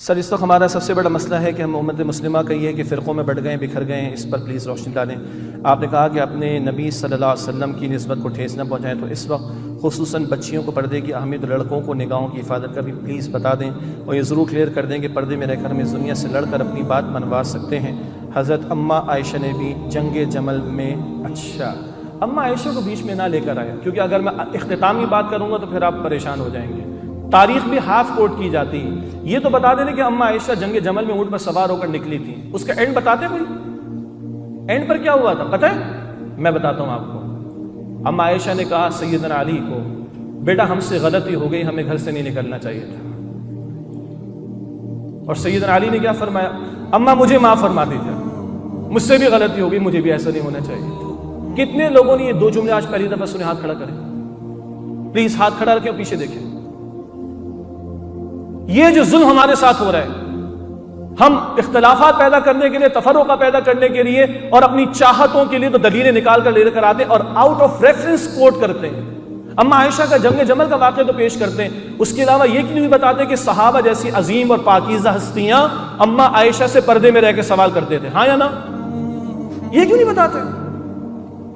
سر اس وقت ہمارا سب سے بڑا مسئلہ ہے کہ ہم امت مسلمہ کا یہ ہے کہ فرقوں میں بڑھ گئے ہیں، بکھر گئے ہیں، اس پر پلیز روشنی ڈالیں۔ آپ نے کہا کہ اپنے نبی صلی اللہ علیہ وسلم کی نسبت کو ٹھیس نہ پہنچائیں، تو اس وقت خصوصاً بچیوں کو پردے کی اہمیت، لڑکوں کو نگاہوں کی حفاظت کا بھی پلیز بتا دیں، اور یہ ضرور کلیئر کر دیں کہ پردے میں رہ کر ہم اس دنیا سے لڑ کر اپنی بات منوا سکتے ہیں۔ حضرت اماں عائشہ نے بھی جنگ جمل میں اماں عائشہ کو بیچ میں نہ لے کر آیا، کیونکہ اگر میں اختتام کی بات کروں گا تو پھر آپ پریشان ہو جائیں گے۔ تاریخ بھی ہاف کوٹ کی جاتی ہے، یہ تو بتا دیں کہ اماں عائشہ جنگ جمل میں اونٹ پر سوار ہو کر نکلی تھی، اس کا اینڈ بتاتے کوئی؟ اینڈ پر کیا ہوا تھا پتہ ہے؟ میں بتاتا ہوں آپ کو۔ اماں عائشہ نے کہا سیدنا علی کو، بیٹا ہم سے غلطی ہو گئی، ہمیں گھر سے نہیں نکلنا چاہیے تھا۔ اور سیدنا علی نے کیا فرمایا؟ اماں مجھے معاف فرما دیجیے، مجھ سے بھی غلطی ہو گئی، مجھے بھی ایسا نہیں ہونا چاہیے تھا۔ کتنے لوگوں نے یہ دو جملے آج پہلی دفعہ سنے؟ ہاتھ کھڑا کریں پلیز، ہاتھ کھڑا رکھیں اور پیچھے دیکھیں۔ یہ جو ظلم ہمارے ساتھ ہو رہا ہے، ہم اختلافات پیدا کرنے کے لیے، تفرقہ پیدا کرنے کے لیے اور اپنی چاہتوں کے لیے تو دلیلیں نکال کر لے کر آتے ہیں اور آؤٹ آف ریفرنس کوٹ کرتے ہیں۔ اماں عائشہ کا جنگ جمل کا واقعہ تو پیش کرتے ہیں، اس کے علاوہ یہ کیوں نہیں بتاتے کہ صحابہ جیسی عظیم اور پاکیزہ ہستیاں اماں عائشہ سے پردے میں رہ کے سوال کرتے تھے، ہاں یا نا؟ یہ کیوں نہیں بتاتے؟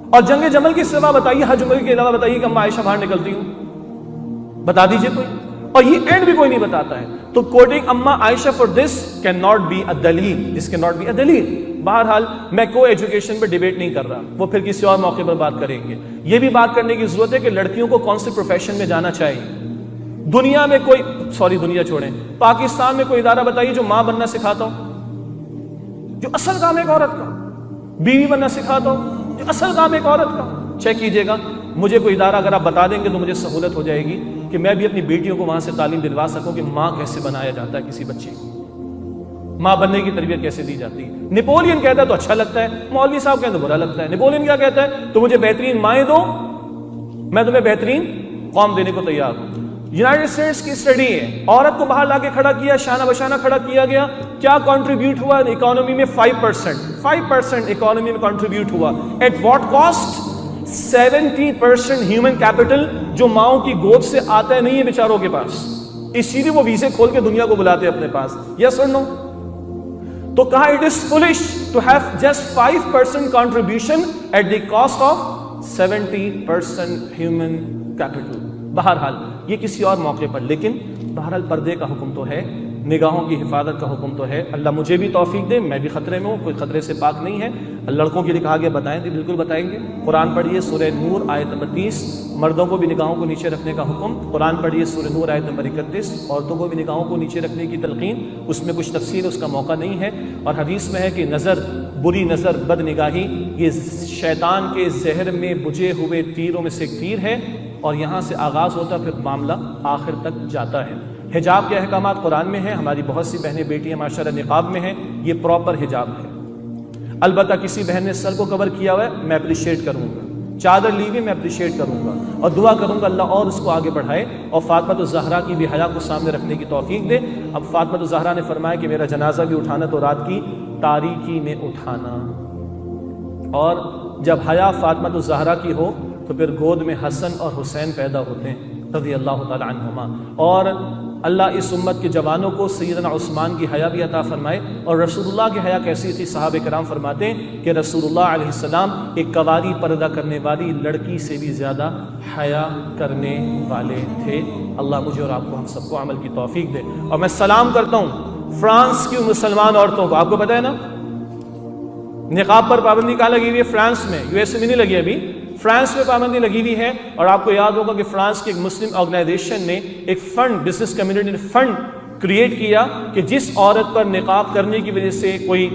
اور جنگ جمل کے سوا بتائیے، حج عمرہ کے علاوہ بتائیے کہ اماں عائشہ باہر نکلتی ہوں، بتا دیجئے کوئی، اور یہ اینڈ بھی کوئی نہیں بتاتا ہے۔ تو کوٹنگ اماں Aisha for this can not be a دلیل، this can not be a دلیل۔ بہرحال میں کو ایجوکیشن پہ ڈیبیٹ نہیں کر رہا، وہ پھر کسی اور موقع پر بات کریں گے۔ یہ بھی بات کرنے کی ضرورت ہے کہ لڑکیوں کو کون سے پروفیشن میں جانا چاہیے۔ دنیا میں کوئی دنیا چھوڑیں، پاکستان میں کوئی ادارہ بتائیے جو ماں بننا سکھاتا ہو، جو اصل کام ہے ایک عورت کا، بیوی بننا سکھاتا ہو، جو اصل کام ہے ایک عورت کا۔ چیک کیجئے گا، مجھے کوئی ادارہ اگر آپ بتا دیں گے تو مجھے سہولت ہو جائے گی کہ میں بھی اپنی بیٹیوں کو وہاں سے تعلیم دلوا سکوں کہ ماں کیسے بنایا جاتا ہے کسی بچے کو، ماں بننے کی تربیت کیسے دی جاتی ہے۔ نیپولین کہتا ہے تو اچھا لگتا ہے، مولوی صاحب کہتے ہیں تو برا لگتا ہے۔ نیپولین کیا کہتا ہے؟ تو مجھے بہترین مائیں دو، میں تمہیں بہترین قوم دینے کو تیار ہوں۔ یونائٹڈ اسٹیٹس کی اسٹڈی ہے، عورت کو باہر لا کے کھڑا کیا، شانہ بشانہ کھڑا کیا گیا، کیا کنٹریبیوٹ ہوا اکانومی میں؟ 5% اکانومی میں کنٹریبیوٹ ہوا۔ At what cost? 70% human capital جو ماؤں کی گود سے آتا ہے نہیں ہے بیچاروں کے پاس، اسی لیے وہ ویزے کھول کے دنیا کو بلاتے ہیں اپنے پاس۔ یس اور نو؟ تو کہا it is foolish to have just 5% contribution at the cost of 70% human capital. بہرحال یہ کسی اور موقع پر، لیکن بہرحال پردے کا حکم تو ہے، نگاہوں کی حفاظت کا حکم تو ہے۔ اللہ مجھے بھی توفیق دے، میں بھی خطرے میں ہوں، کوئی خطرے سے پاک نہیں ہے۔ لڑکوں کے لیے کہا گیا بتائیں تو بالکل بتائیں گے۔ قرآن پڑھیے سورہ نور آیت نمبر 30، مردوں کو بھی نگاہوں کو نیچے رکھنے کا حکم۔ قرآن پڑھیے سورہ نور آیت نمبر 31، عورتوں کو بھی نگاہوں کو نیچے رکھنے کی تلقین۔ اس میں کچھ تفصیل اس کا موقع نہیں ہے، اور حدیث میں ہے کہ نظر، بری نظر، بد نگاہی، یہ شیطان کے زہر میں بجھے ہوئے تیروں میں سے ایک تیر ہے، اور یہاں سے آغاز ہوتا ہے، پھر معاملہ آخر تک جاتا ہے۔ حجاب کے احکامات قرآن میں ہیں، ہماری بہت سی بہنیں بیٹیاں ماشاءاللہ نقاب میں ہیں، یہ پراپر حجاب ہے۔ البتہ کسی بہن نے سر کو کور کیا ہوا ہے، میں اپریشیٹ کروں گا، چادر لی ہوئی میں اپریشیٹ کروں گا، اور دعا کروں گا اللہ اور اس کو آگے بڑھائے، اور فاطمہ الزہرا کی بھی حیا کو سامنے رکھنے کی توفیق دے۔ اب فاطمہ الزہرا نے فرمایا کہ میرا جنازہ بھی اٹھانا تو رات کی تاریکی میں اٹھانا، اور جب حیا فاطمہ الزہرا کی ہو تو پھر گود میں حسن اور حسین پیدا ہوتے ہیں رضی اللہ تعالی عنہما، اور اللہ اس امت کے جوانوں کو سیدنا عثمان کی حیا بھی عطا فرمائے۔ اور رسول اللہ کی حیا کیسی تھی؟ صحابہ کرام فرماتے ہیں کہ رسول اللہ علیہ السلام ایک قواری پردہ کرنے والی لڑکی سے بھی زیادہ حیا کرنے والے تھے۔ اللہ مجھے اور آپ کو، ہم سب کو عمل کی توفیق دے۔ اور میں سلام کرتا ہوں فرانس کی مسلمان عورتوں کو، آپ کو پتہ ہے نا نقاب پر پابندی کہاں لگی ہوئی ہے؟ فرانس میں، یو ایس اے میں نہیں لگی ابھی، فرانس میں پابندی لگی ہوئی ہے۔ اور آپ کو یاد ہوگا کہ فرانس کی ایک مسلم آرگنائزیشن نے ایک فنڈ، بزنس کمیونٹی نے فنڈ کریٹ کیا کہ جس عورت پر نقاب کرنے کی وجہ سے کوئی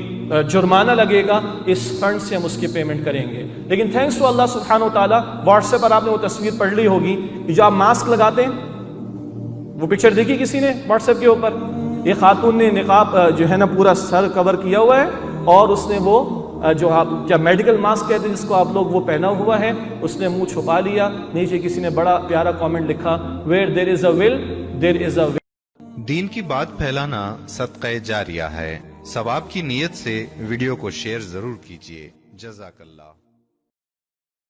جرمانہ لگے گا، اس فنڈ سے ہم اس کی پیمنٹ کریں گے۔ لیکن تھینکس ٹو اللہ سبحانہ وتعالیٰ، واٹس ایپ پر آپ نے وہ تصویر پڑھ لی ہوگی کہ جو آپ ماسک لگاتے ہیں، وہ پکچر دیکھی کسی نے واٹس ایپ کے اوپر؟ یہ خاتون نے نقاب جو ہے نا پورا سر کور کیا ہوا ہے، اور اس نے وہ جو آپ کیا میڈیکل ماسک کہتے ہیں جس کو آپ لوگ، وہ پہنا ہوا ہے، اس نے منہ چھپا لیا۔ نیچے کسی نے بڑا پیارا کامنٹ لکھا، ویئر دیر از اے ول دیر از اے وے۔ دین کی بات پھیلانا صدقہ جاریہ ہے، ثواب کی نیت سے ویڈیو کو شیئر ضرور کیجیے۔ جزاک اللہ۔